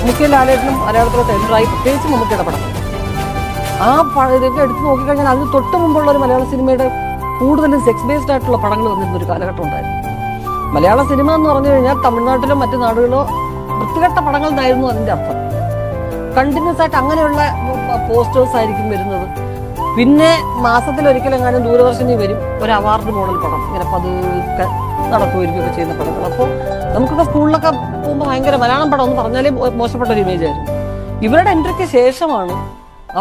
മമ്മൂക്കയും ലാലേട്ടനും മലയാളത്തിലോട്ട് എൻ്ററായി, പ്രത്യേകിച്ച് മമ്മൂക്കയുടെ പടം. ആ ഇതൊക്കെ എടുത്ത് നോക്കിക്കഴിഞ്ഞാൽ അതിന് തൊട്ട് മുമ്പുള്ള ഒരു മലയാള സിനിമയുടെ കൂടുതലും സെക്സ് ബേസ്ഡ് ആയിട്ടുള്ള പടങ്ങൾ വന്നിരുന്ന ഒരു കാലഘട്ടം ഉണ്ടായിരുന്നു. മലയാള സിനിമ എന്ന് പറഞ്ഞു കഴിഞ്ഞാൽ തമിഴ്നാട്ടിലോ മറ്റു നാടുകളോ വൃത്തികെട്ട പടങ്ങൾ എന്നായിരുന്നു അതിൻ്റെ അർത്ഥം. കണ്ടിന്യൂസ് ആയിട്ട് അങ്ങനെയുള്ള പോസ്റ്റേഴ്സ് ആയിരിക്കും വരുന്നത്. പിന്നെ മാസത്തിലൊരിക്കലെങ്ങാനും ദൂരദർശനിൽ വരും ഒരു അവാർഡ് മോഡൽ പടം, ഇങ്ങനെ പതുക്കെ നടക്കുകയൊക്കെ ചെയ്യുന്ന പടങ്ങൾ. അപ്പോൾ നമുക്കൊക്കെ സ്കൂളിലൊക്കെ പോകുമ്പോൾ ഭയങ്കര മലയാളം പടം എന്ന് പറഞ്ഞാലേ മോശപ്പെട്ട ഒരു ഇമേജ് ആയിരുന്നു. ഇവരുടെ എൻട്രിക്ക് ശേഷമാണ്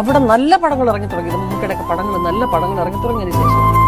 അവിടെ നല്ല പടങ്ങൾ ഇറങ്ങി തുടങ്ങിയത്. മമ്മൂക്കയുടെയൊക്കെ പടങ്ങൾ, നല്ല പടങ്ങൾ ഇറങ്ങി തുടങ്ങിയതിന് ശേഷം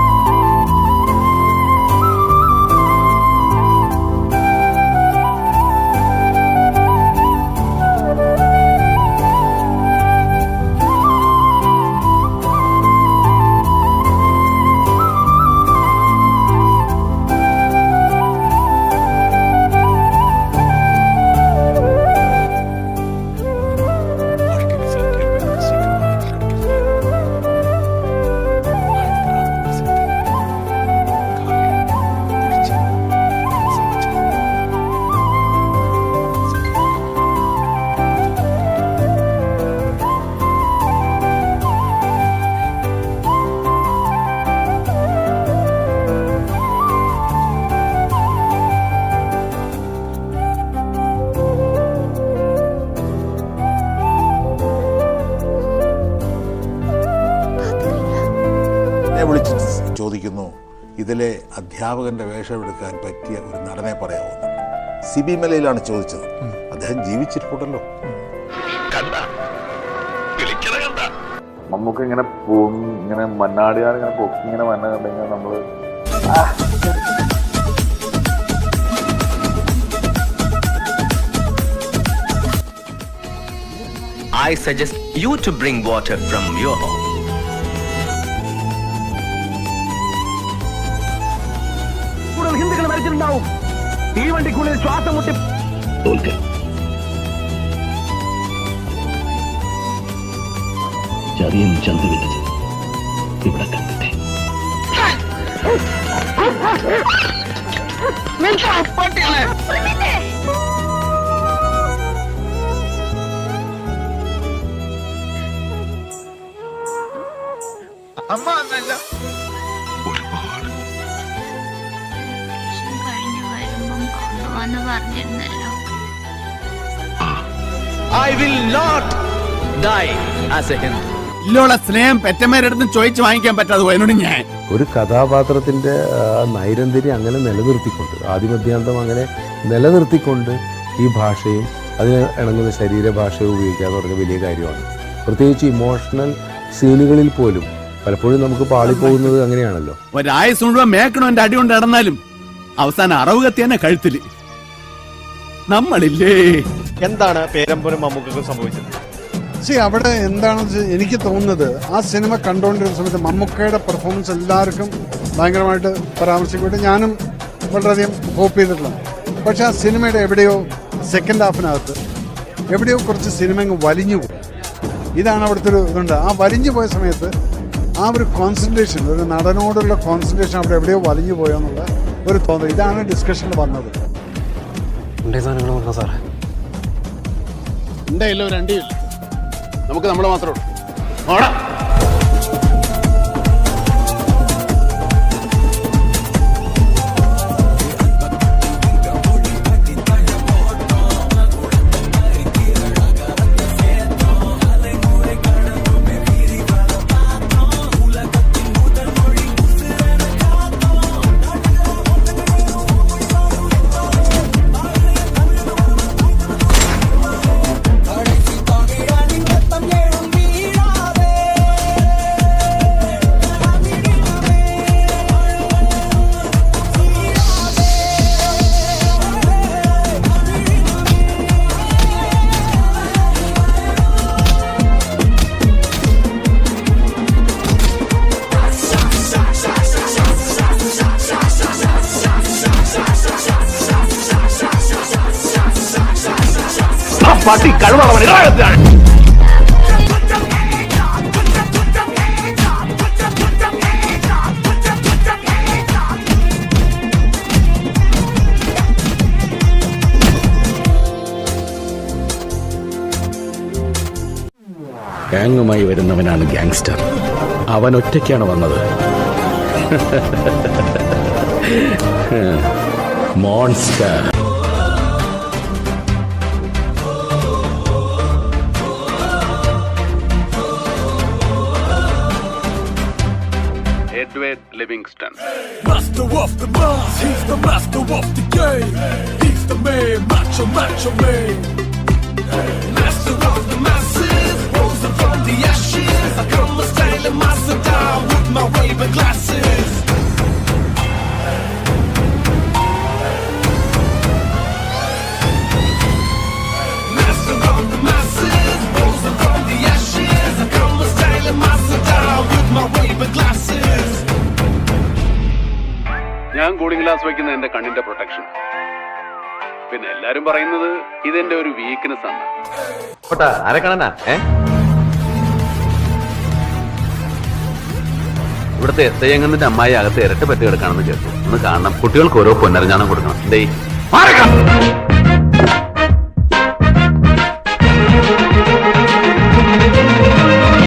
വിളിച്ച് ചോദിക്കുന്നു, ഇതിലെ അധ്യാപകന്റെ വേഷമെടുക്കാൻ പറ്റിയ ഒരു നടനെ പറയാവുന്നു. സിബി മലയിലാണ് ചോദിച്ചത്. അദ്ദേഹം ജീവിച്ചിരിപ്പുണ്ടല്ലോ. നമുക്ക് ഇങ്ങനെ ഇങ്ങനെ മണ്ണാടിയാൽ ഇങ്ങനെ പൊക്കി ഇങ്ങനെ മണ്ണ കണ്ടെങ്കിൽ നമ്മള് I suggest you to bring water from your home. ഹിന്ദുക്കൾ മരിച്ചിട്ടുണ്ടാവും. തീവണ്ടിക്കുള്ളിൽ ശ്വാസം മുട്ടി ചതിയും ചന്തുവിട്ടത് ഇവിടെ കണ്ടിട്ടേ. അമ്മ എന്നല്ല I will not die as a Hindu. ഇല്ലോള സ്നേഹം പെറ്റമ്മേരടുത്തും ചോദിച്ചു വാങ്ങിക്കാൻ പറ്റാതെ പോയതിനോട് ഞാൻ ഒരു കഥാപാത്രത്തിൻ്റെ നൈരന്തര്യം അങ്ങനെ നിലനിർത്തിക്കൊണ്ട്, ആദിമധ്യാന്തം അങ്ങനെ നിലനിർത്തിക്കൊണ്ട് ഈ ഭാഷയും അതിന് ഇണങ്ങുന്ന ശരീരഭാഷയും ഉപയോഗിക്കുക എന്ന് പറഞ്ഞ വലിയ കാര്യമാണ്. പ്രത്യേകിച്ച് ഇമോഷണൽ സീനുകളിൽ പോലും പലപ്പോഴും നമുക്ക് പാളിപ്പോകുന്നത് അങ്ങനെയാണല്ലോ. ഒരായുസ് മുഴുവൻ മേക്കണോ എന്റെ അടി കൊണ്ട് നടന്നാലും അവസാനം അറവ് കത്തി തന്നെ കഴുത്തില്. നമ്മളില്ലേ എന്താണ് പേരമ്പുരം മമ്മൂക്കൊക്കെ സംഭവിച്ചത്? അവിടെ എന്താണെന്ന് എനിക്ക് തോന്നുന്നത്, ആ സിനിമ കണ്ടുകൊണ്ടിരുന്ന സമയത്ത് മമ്മൂക്കയുടെ പെർഫോമൻസ് എല്ലാവർക്കും ഭയങ്കരമായിട്ട് പരാമർശിക്കപ്പെട്ട് ഞാനും വളരെയധികം ഹോപ്പ് ചെയ്തിട്ടുള്ള. പക്ഷെ ആ സിനിമയുടെ എവിടെയോ സെക്കൻഡ് ഹാഫിനകത്ത് എവിടെയോ കുറച്ച് സിനിമ അങ്ങ് വലിഞ്ഞു പോയി. ഇതാണ് അവിടുത്തെ ഒരു ഇതുണ്ട്. ആ വലിഞ്ഞു പോയ സമയത്ത് ആ ഒരു കോൺസെൻട്രേഷൻ, ഒരു നടനോടുള്ള കോൺസെൻട്രേഷൻ അവിടെ എവിടെയോ വലിഞ്ഞു പോയോ എന്നുള്ള ഒരു തോന്നൽ. ഇതാണ് ഡിസ്കഷനിൽ വന്നത്. സാറേ എന്റെ ഇല്ല ഒരു അണ്ടിയില്ല, നമുക്ക് നമ്മളെ മാത്രമേ ഉള്ളൂ. പട്ടി കഴിവാണ്. ഗ്യാങ്ങുമായി വരുന്നവനാണ് ഗ്യാങ്സ്റ്റർ. അവൻ ഒറ്റയ്ക്കാണ് വന്നത്. Monster. Edward Livingstone. Master of the mass, he's the master of the game. He's the man, macho man. Master of the masses, rose from the ashes. I come with style and master down with my Ray-Ban glasses. Master of the masses, rose from the ashes. I come with style and master down with my Ray-Ban glasses. ഞാൻ cooling glass വയ്ക്കുന്ന എന്റെ കണ്ണിന്റെ protection. പിന്നെ എല്ലാരും പറയുന്നത് ഇതെന്റെ ഒരു weakness ആണ്. ആരെക്കാണാ ഇവിടുത്തെ എത്തയങ്ങന്നിന്റെ അമ്മായി അകത്ത് ഇരട്ട പറ്റി കിടക്കാണെന്ന് കേട്ടു. ഒന്ന് കാണണം. കുട്ടികൾക്ക് ഓരോ പൊന്നരഞ്ഞാണം കൊടുക്കണം.